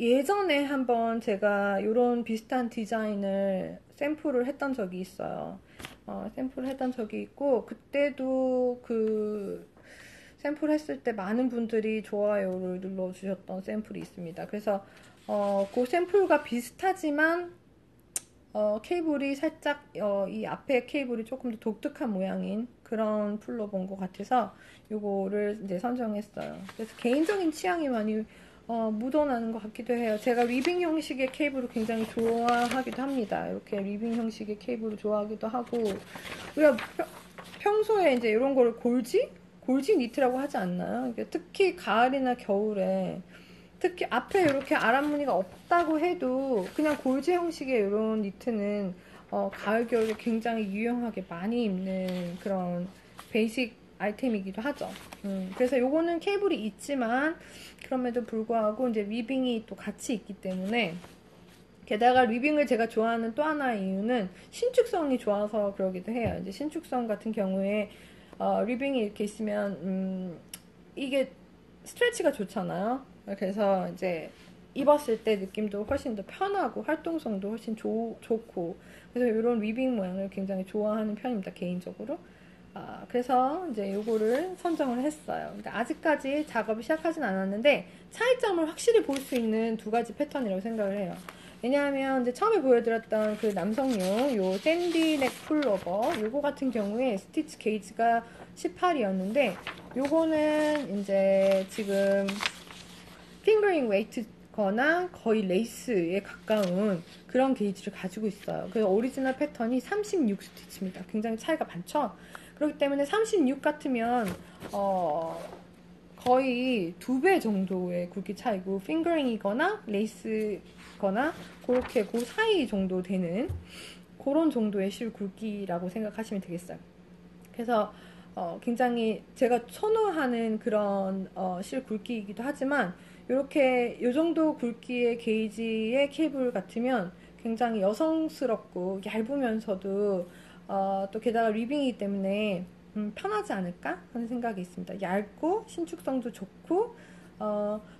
예전에 한번 제가 이런 비슷한 디자인을 샘플을 했던 적이 있어요. 샘플을 했던 적이 있고 그때도 그 샘플 했을 때 많은 분들이 좋아요를 눌러주셨던 샘플이 있습니다. 그래서 그 샘플과 비슷하지만 케이블이 살짝 이 앞에 케이블이 조금 더 독특한 모양인 그런 풀로 본 것 같아서 요거를 이제 선정했어요. 그래서 개인적인 취향이 많이 묻어나는 것 같기도 해요. 제가 리빙 형식의 케이블을 굉장히 좋아하기도 합니다. 이렇게 리빙 형식의 케이블을 좋아하기도 하고 우리가 평소에 이제 이런 거를 골지 니트라고 하지 않나요? 특히 가을이나 겨울에 특히 앞에 이렇게 아랫무늬가 없다고 해도 그냥 골지 형식의 이런 니트는 가을 겨울에 굉장히 유용하게 많이 입는 그런 베이직 아이템이기도 하죠. 그래서 요거는 케이블이 있지만 그럼에도 불구하고 이제 리빙이 또 같이 있기 때문에 게다가 리빙을 제가 좋아하는 또 하나의 이유는 신축성이 좋아서 그러기도 해요. 이제 신축성 같은 경우에 리빙이 이렇게 있으면 이게 스트레치가 좋잖아요. 그래서 이제 입었을 때 느낌도 훨씬 더 편하고 활동성도 훨씬 좋고 그래서 이런 리빙 모양을 굉장히 좋아하는 편입니다. 개인적으로. 그래서 이제 요거를 선정을 했어요. 근데 아직까지 작업을 시작하진 않았는데 차이점을 확실히 볼 수 있는 두 가지 패턴이라고 생각을 해요. 왜냐하면 이제 처음에 보여드렸던 그 남성용 요 샌디넥 풀오버 요거 같은 경우에 스티치 게이지가 18이었는데 요거는 이제 지금 핑거링 웨이트거나 거의 레이스에 가까운 그런 게이지를 가지고 있어요. 그래서 오리지널 패턴이 36 스티치입니다. 굉장히 차이가 많죠? 그렇기 때문에 36 같으면 거의 2배 정도의 굵기 차이고 핑거링이거나 레이스거나 그렇게 그 사이 정도 되는 그런 정도의 실 굵기라고 생각하시면 되겠어요. 그래서 굉장히 제가 선호하는 그런 실 굵기이기도 하지만 이렇게 요 정도 굵기의 게이지의 케이블 같으면 굉장히 여성스럽고 얇으면서도 또 게다가 리빙이기 때문에 편하지 않을까 하는 생각이 있습니다. 얇고 신축성도 좋고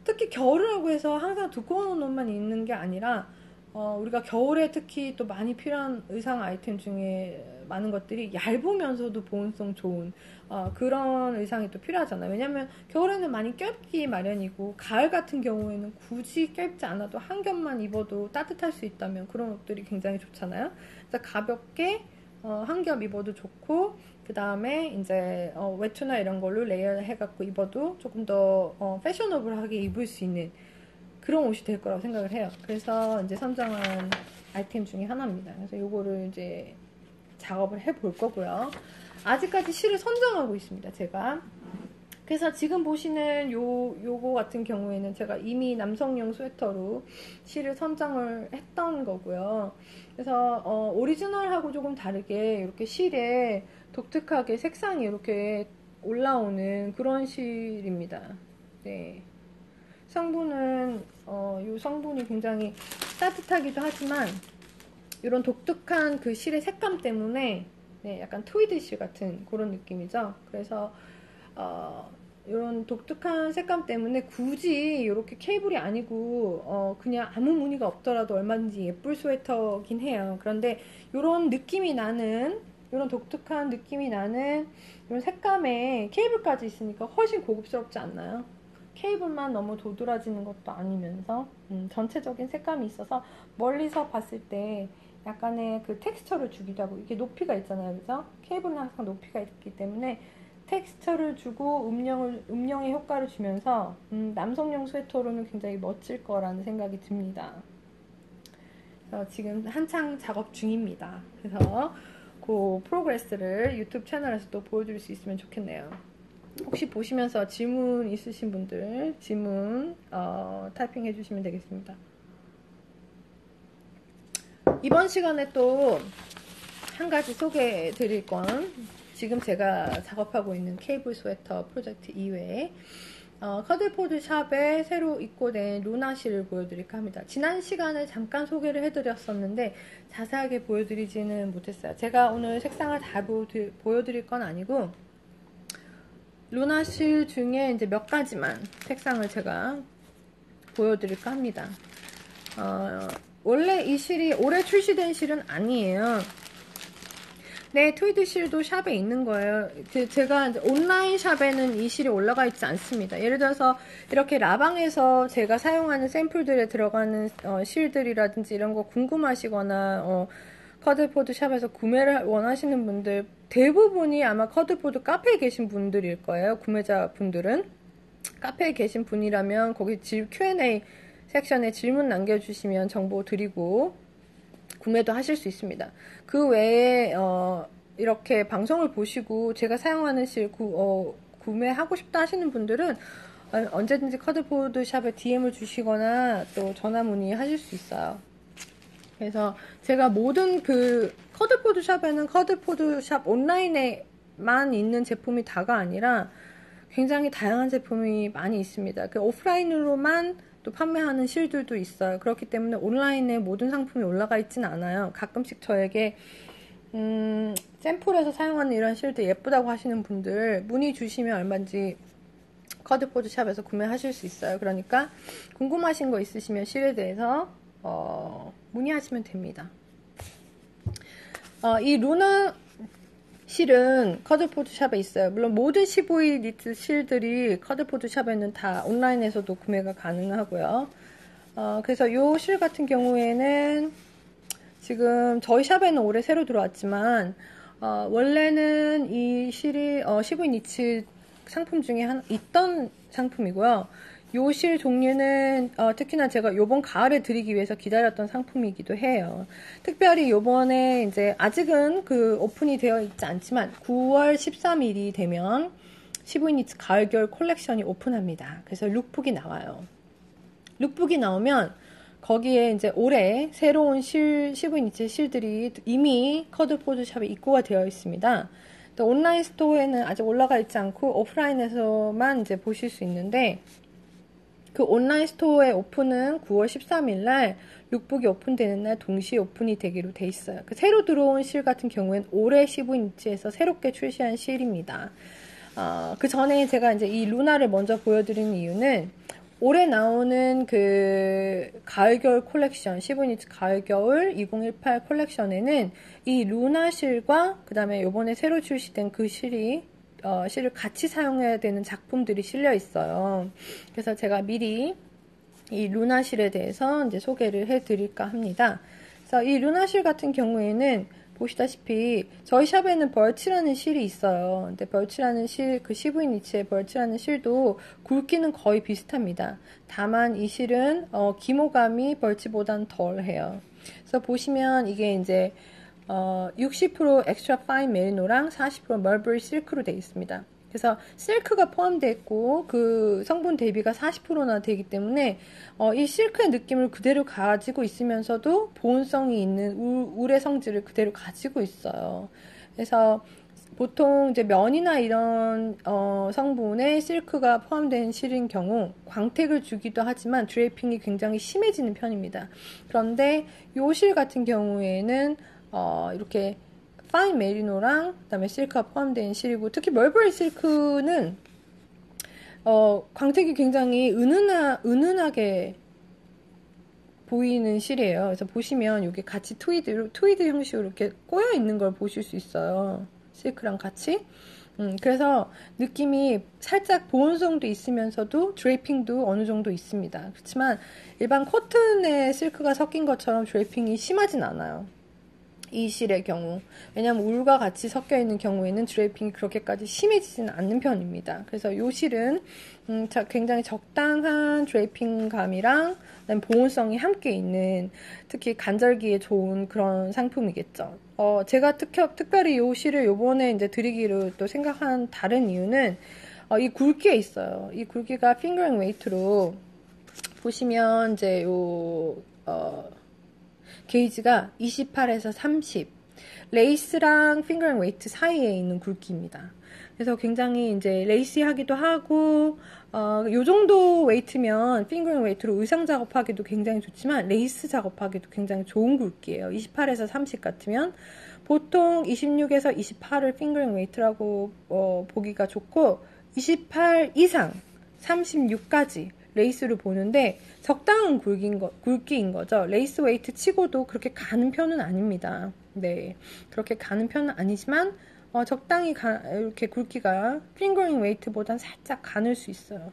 특히 겨울이라고 해서 항상 두꺼운 옷만 입는 게 아니라 우리가 겨울에 특히 또 많이 필요한 의상 아이템 중에 많은 것들이 얇으면서도 보온성 좋은 그런 의상이 또 필요하잖아요. 왜냐면 겨울에는 많이 껴입기 마련이고 가을 같은 경우에는 굳이 껴입지 않아도 한 겹만 입어도 따뜻할 수 있다면 그런 옷들이 굉장히 좋잖아요. 그래서 가볍게 한 겹 입어도 좋고 그 다음에 이제 외투나 이런 걸로 레이어 해갖고 입어도 조금 더 패셔너블하게 입을 수 있는 그런 옷이 될 거라고 생각을 해요. 그래서 이제 선정한 아이템 중에 하나입니다. 그래서 요거를 이제 작업을 해볼 거고요. 아직까지 실을 선정하고 있습니다. 제가. 그래서 지금 보시는 요거 같은 경우에는 제가 이미 남성용 스웨터로 실을 선정을 했던 거고요. 그래서 오리지널하고 조금 다르게 이렇게 실에 독특하게 색상이 이렇게 올라오는 그런 실입니다. 네. 성분은 요 성분이 굉장히 따뜻하기도 하지만 이런 독특한 그 실의 색감 때문에 네, 약간 트위드 실 같은 그런 느낌이죠. 그래서 이런 독특한 색감 때문에 굳이 이렇게 케이블이 아니고 그냥 아무 무늬가 없더라도 얼마든지 예쁠 스웨터긴 해요. 그런데 이런 느낌이 나는 이런 독특한 느낌이 나는 이런 색감에 케이블까지 있으니까 훨씬 고급스럽지 않나요? 케이블만 너무 도드라지는 것도 아니면서 전체적인 색감이 있어서 멀리서 봤을 때 약간의 그 텍스처를 주기도 하고 이게 높이가 있잖아요, 그죠? 케이블은 항상 높이가 있기 때문에 텍스처를 주고 음영의 효과를 주면서 남성용 스웨터로는 굉장히 멋질 거라는 생각이 듭니다. 그래서 지금 한창 작업 중입니다. 그래서 그 프로그레스를 유튜브 채널에서 또 보여드릴 수 있으면 좋겠네요. 혹시 보시면서 질문 있으신 분들 질문 타이핑 해주시면 되겠습니다. 이번 시간에 또 한 가지 소개해 드릴 건 지금 제가 작업하고 있는 케이블 스웨터 프로젝트 이외에 커드포드 샵에 새로 입고된 루나실을 보여드릴까 합니다. 지난 시간에 잠깐 소개를 해드렸었는데 자세하게 보여드리지는 못했어요. 제가 오늘 색상을 다 보여드릴 건 아니고 루나실 중에 이제 몇 가지만 색상을 제가 보여드릴까 합니다. 원래 이 실이 올해 출시된 실은 아니에요. 네, 트위드 실도 샵에 있는 거예요. 제가 이제 온라인 샵에는 이 실이 올라가 있지 않습니다. 예를 들어서 이렇게 라방에서 제가 사용하는 샘플들에 들어가는 실들이라든지 이런 거 궁금하시거나 커드포드 샵에서 구매를 원하시는 분들 대부분이 아마 커드포드 카페에 계신 분들일 거예요. 구매자 분들은 카페에 계신 분이라면 거기 Q&A 섹션에 질문 남겨주시면 정보 드리고 구매도 하실 수 있습니다. 그 외에 이렇게 방송을 보시고 제가 사용하는 실 구매하고 싶다 하시는 분들은 언제든지 커드포드 샵에 DM을 주시거나 또 전화 문의하실 수 있어요. 그래서 제가 모든 그 커드포드 샵에는 커드포드 샵 온라인에만 있는 제품이 다가 아니라 굉장히 다양한 제품이 많이 있습니다. 그 오프라인으로만 또 판매하는 실들도 있어요. 그렇기 때문에 온라인에 모든 상품이 올라가 있지는 않아요. 가끔씩 저에게 샘플에서 사용하는 이런 실들 예쁘다고 하시는 분들 문의 주시면 얼마인지 커드포드 샵에서 구매하실 수 있어요. 그러니까 궁금하신 거 있으시면 실에 대해서 문의하시면 됩니다. 이 루나 실은 커드포드 샵에 있어요. 물론 모든 15일 니트 실들이 커드포드 샵에는 다 온라인에서도 구매가 가능하고요. 그래서 이 실 같은 경우에는 지금 저희 샵에는 올해 새로 들어왔지만 원래는 이 실이 15일 니트 상품 중에 있던 상품이고요. 요 실 종류는 특히나 제가 요번 가을에 드리기 위해서 기다렸던 상품이기도 해요. 특별히 요번에 이제 아직은 그 오픈이 되어 있지 않지만 9월 13일이 되면 15인치 가을 겨울 콜렉션이 오픈합니다. 그래서 룩북이 나와요. 룩북이 나오면 거기에 이제 올해 새로운 15인치 실들이 이미 커드포드 샵에 입고가 되어 있습니다. 또 온라인 스토어에는 아직 올라가 있지 않고 오프라인에서만 이제 보실 수 있는데 그 온라인 스토어의 오픈은 9월 13일 날 룩북이 오픈되는 날 동시에 오픈이 되기로 돼 있어요. 그 새로 들어온 실 같은 경우에는 올해 15인치에서 새롭게 출시한 실입니다. 그 전에 제가 이제 이 루나를 먼저 보여드리는 이유는 올해 나오는 그 가을 겨울 콜렉션 15인치 가을 겨울 2018 콜렉션에는 이 루나 실과 그 다음에 요번에 새로 출시된 그 실을 같이 사용해야 되는 작품들이 실려 있어요. 그래서 제가 미리 이 루나 실에 대해서 이제 소개를 해 드릴까 합니다. 그래서 이 루나 실 같은 경우에는 보시다시피 저희 샵에는 벌치라는 실이 있어요. 근데 벌치라는 실, 그 15인치의 벌치라는 실도 굵기는 거의 비슷합니다. 다만 이 실은 기모감이 벌치보단 덜해요. 그래서 보시면 이게 이제 60% 엑스트라 파인 메리노랑 40% 멀버리 실크로 되어 있습니다. 그래서 실크가 포함되어 있고 그 성분 대비가 40%나 되기 때문에 이 실크의 느낌을 그대로 가지고 있으면서도 보온성이 있는 울의 성질을 그대로 가지고 있어요. 그래서 보통 이제 면이나 이런 성분에 실크가 포함된 실인 경우 광택을 주기도 하지만 드레이핑이 굉장히 심해지는 편입니다. 그런데 이 실 같은 경우에는 이렇게 파인 메리노랑 그다음에 실크가 포함된 실이고 특히 멀버리 실크는 광택이 굉장히 은은하게 보이는 실이에요. 그래서 보시면 이게 같이 트위드 형식으로 이렇게 꼬여 있는 걸 보실 수 있어요. 실크랑 같이. 그래서 느낌이 살짝 보온성도 있으면서도 드레이핑도 어느 정도 있습니다. 그렇지만 일반 코튼에 실크가 섞인 것처럼 드레이핑이 심하진 않아요. 이 실의 경우. 왜냐면 울과 같이 섞여 있는 경우에는 드레이핑이 그렇게까지 심해지지는 않는 편입니다. 그래서 이 실은 굉장히 적당한 드레이핑감이랑 보온성이 함께 있는 특히 간절기에 좋은 그런 상품이겠죠. 제가 특별히 이 실을 요번에 이제 드리기로 또 생각한 다른 이유는 이 굵기에 있어요. 이 굵기가 핑거링 웨이트로 보시면 이제 게이지가 28에서 30 레이스랑 핑거링 웨이트 사이에 있는 굵기입니다. 그래서 굉장히 이제 레이시하기도 하고, 요 정도 웨이트면 핑거링 웨이트로 의상 작업하기도 굉장히 좋지만 레이스 작업하기도 굉장히 좋은 굵기예요. 28에서 30 같으면 보통 26에서 28을 핑거링 웨이트라고 보기가 좋고 28 이상 36까지 레이스를 보는데 적당한 굵기인 거죠. 레이스 웨이트 치고도 그렇게 가는 편은 아닙니다. 네, 그렇게 가는 편은 아니지만 적당히 이렇게 굵기가 핑거링 웨이트보다 살짝 가늘 수 있어요.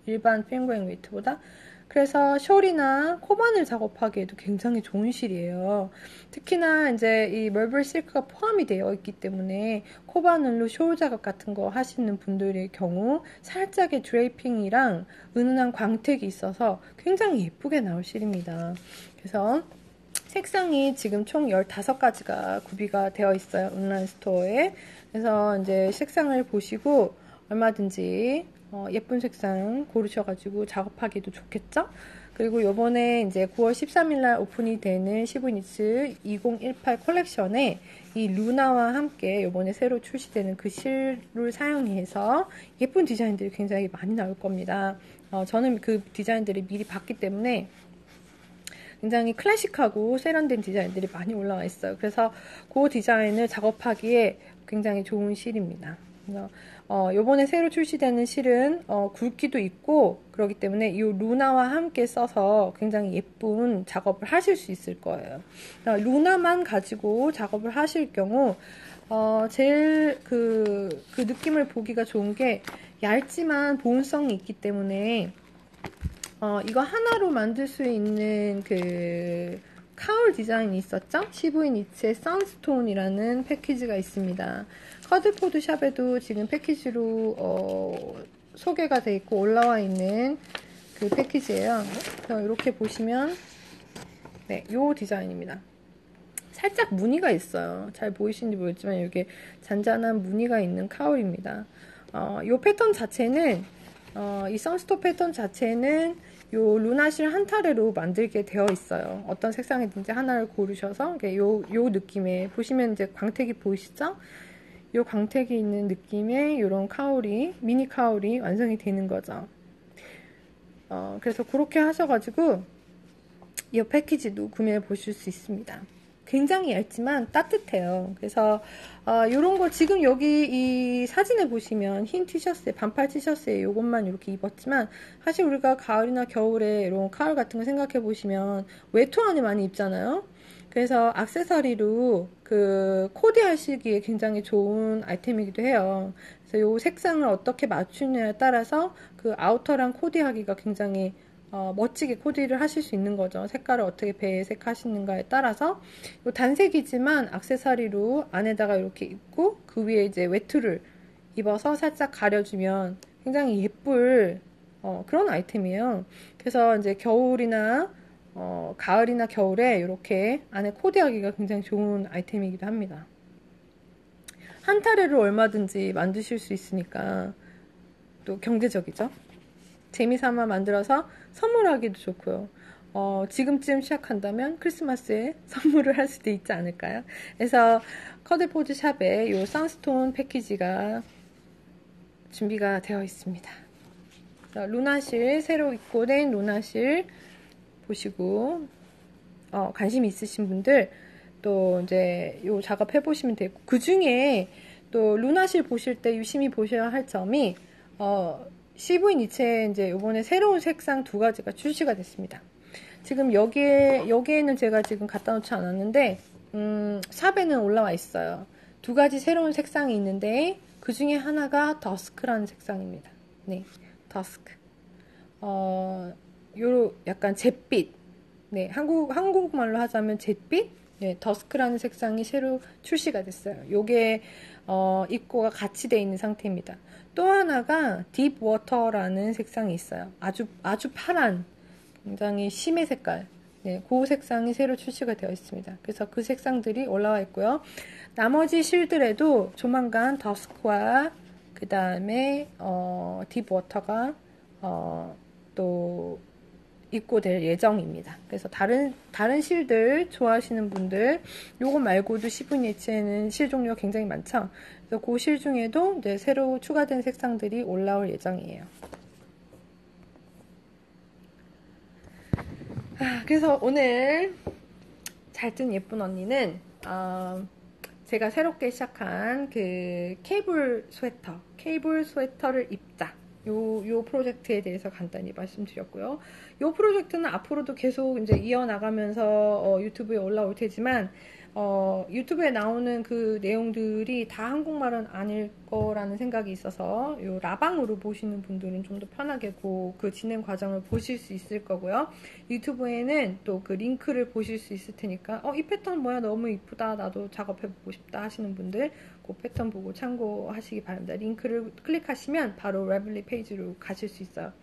일반 핑거링 웨이트보다. 그래서 숄이나 코바늘 작업하기에도 굉장히 좋은 실이에요. 특히나 이제 이 멀버리 실크가 포함이 되어 있기 때문에 코바늘로 숄 작업 같은 거 하시는 분들의 경우 살짝의 드레이핑이랑 은은한 광택이 있어서 굉장히 예쁘게 나올 실입니다. 그래서 색상이 지금 총 15가지가 구비가 되어 있어요. 온라인 스토어에. 그래서 이제 색상을 보시고 얼마든지 예쁜 색상 고르셔가지고 작업하기도 좋겠죠? 그리고 요번에 이제 9월 13일 날 오픈이 되는 시브니츠 2018 컬렉션에 이 루나와 함께 요번에 새로 출시되는 그 실을 사용해서 예쁜 디자인들이 굉장히 많이 나올 겁니다. 저는 그 디자인들을 미리 봤기 때문에 굉장히 클래식하고 세련된 디자인들이 많이 올라와 있어요. 그래서 그 디자인을 작업하기에 굉장히 좋은 실입니다. 그래서 요번에 새로 출시되는 실은 굵기도 있고 그렇기 때문에 이 루나와 함께 써서 굉장히 예쁜 작업을 하실 수 있을 거예요. 루나만 가지고 작업을 하실 경우 제일 그 느낌을 보기가 좋은 게 얇지만 보온성이 있기 때문에 이거 하나로 만들 수 있는 그 카울 디자인이 있었죠? 시브니츠의 선스톤이라는 패키지가 있습니다. 커드포드 샵에도 지금 패키지로 소개가 돼 있고 올라와 있는 그 패키지예요. 그래서 이렇게 보시면 네, 요 디자인입니다. 살짝 무늬가 있어요. 잘 보이시는지 모르겠지만 이렇게 잔잔한 무늬가 있는 카울입니다. 요 패턴 자체는 이 선스톤 패턴 자체는 요 루나실 한 타래로 만들게 되어 있어요. 어떤 색상이든지 하나를 고르셔서 요 느낌에 보시면 이제 광택이 보이시죠? 요 광택이 있는 느낌의 요런 카울이 미니 카울이 완성이 되는 거죠. 그래서 그렇게 하셔가지고 이 패키지도 구매해 보실 수 있습니다. 굉장히 얇지만 따뜻해요. 그래서 요런 거 지금 여기 이 사진에 보시면 흰 티셔츠에 반팔 티셔츠에 요것만 이렇게 입었지만 사실 우리가 가을이나 겨울에 이런 카울 같은 거 생각해 보시면 외투 안에 많이 입잖아요. 그래서 액세서리로 그 코디 하시기에 굉장히 좋은 아이템이기도 해요. 그래서 요 색상을 어떻게 맞추냐에 따라서 그 아우터랑 코디하기가 굉장히 멋지게 코디를 하실 수 있는 거죠. 색깔을 어떻게 배색하시는가에 따라서 요 단색이지만 액세서리로 안에다가 이렇게 입고 그 위에 이제 외투를 입어서 살짝 가려주면 굉장히 예쁠 그런 아이템이에요. 그래서 이제 겨울이나 가을이나 겨울에 이렇게 안에 코디하기가 굉장히 좋은 아이템이기도 합니다. 한 타래로 얼마든지 만드실 수 있으니까 또 경제적이죠. 재미삼아 만들어서 선물하기도 좋고요. 지금쯤 시작한다면 크리스마스에 선물을 할 수도 있지 않을까요? 그래서 커드포드 샵에 이 선스톤 패키지가 준비가 되어 있습니다. 루나실, 새로 입고된 루나실 보시고 관심 있으신 분들 또 이제 요 작업 해보시면 되고, 그 중에 또 루나실 보실 때 유심히 보셔야 할 점이 CV 니체에 이제 요번에 새로운 색상 2가지가 출시가 됐습니다. 지금 여기에는 제가 지금 갖다 놓지 않았는데 샵에는 올라와 있어요. 2가지 새로운 색상이 있는데 그 중에 하나가 더스크라는 색상입니다. 네, 더스크. 요 약간 잿빛. 네, 한국말로 하자면 잿빛. 네, 더스크라는 색상이 새로 출시가 됐어요. 요게 입고가 같이 되어 있는 상태입니다. 또 하나가 딥 워터라는 색상이 있어요. 아주 파란, 굉장히 심해 색깔. 네, 그 색상이 새로 출시가 되어 있습니다. 그래서 그 색상들이 올라와 있고요. 나머지 실들에도 조만간 더스크와 그 다음에 딥 워터가 또 입고될 예정입니다. 그래서 다른 실들 좋아하시는 분들, 요거 말고도 시브니치에는 실 종류가 굉장히 많죠. 그래서 그 실 중에도 이제 새로 추가된 색상들이 올라올 예정이에요. 그래서 오늘 잘 뜬 예쁜 언니는 제가 새롭게 시작한 그 케이블 스웨터를 입자. 요 프로젝트에 대해서 간단히 말씀드렸고요. 요 프로젝트는 앞으로도 계속 이제 이어나가면서 유튜브에 올라올 테지만 유튜브에 나오는 그 내용들이 다 한국말은 아닐 거라는 생각이 있어서 요 라방으로 보시는 분들은 좀 더 편하게 그 진행 과정을 보실 수 있을 거고요. 유튜브에는 또 그 링크를 보실 수 있을 테니까 이 패턴 뭐야 너무 이쁘다 나도 작업해보고 싶다 하시는 분들 그 패턴 보고 참고하시기 바랍니다. 링크를 클릭하시면 바로 레블리 페이지로 가실 수 있어요.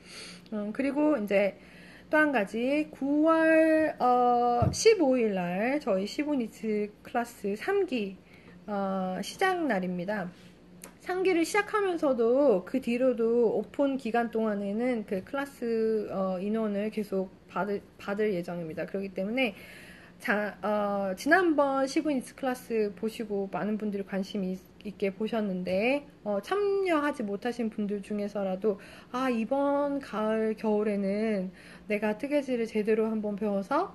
그리고 이제 또 한 가지 9월 15일 날 저희 시보니츠 클래스 3기 시작 날입니다. 3기를 시작하면서도 그 뒤로도 오픈 기간 동안에는 그 클래스 인원을 계속 받을 예정입니다. 그렇기 때문에 지난번 시브니츠 클래스 보시고 많은 분들이 관심 있게 보셨는데 참여하지 못하신 분들 중에서라도 이번 가을 겨울에는 내가 뜨개질을 제대로 한번 배워서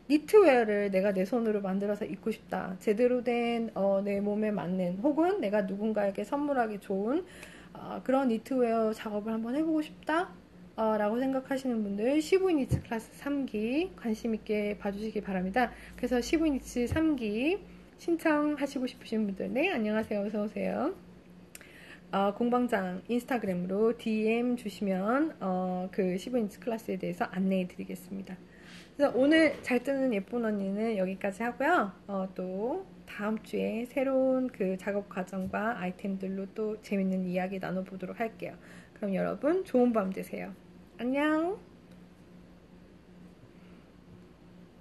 니트웨어를 내가 내 손으로 만들어서 입고 싶다. 제대로 된 내 몸에 맞는 혹은 내가 누군가에게 선물하기 좋은 그런 니트웨어 작업을 한번 해보고 싶다. 라고 생각하시는 분들 시브니츠 클래스 3기 관심 있게 봐주시기 바랍니다. 그래서 시브니츠 3기 신청하시고 싶으신 분들 네 안녕하세요 어서오세요. 공방장 인스타그램으로 DM 주시면 그 시브니츠 클래스에 대해서 안내해 드리겠습니다. 그래서 오늘 잘 뜨는 예쁜 언니는 여기까지 하고요. 또 다음 주에 새로운 그 작업 과정과 아이템들로 또 재밌는 이야기 나눠보도록 할게요. 그럼 여러분 좋은 밤 되세요. 안녕.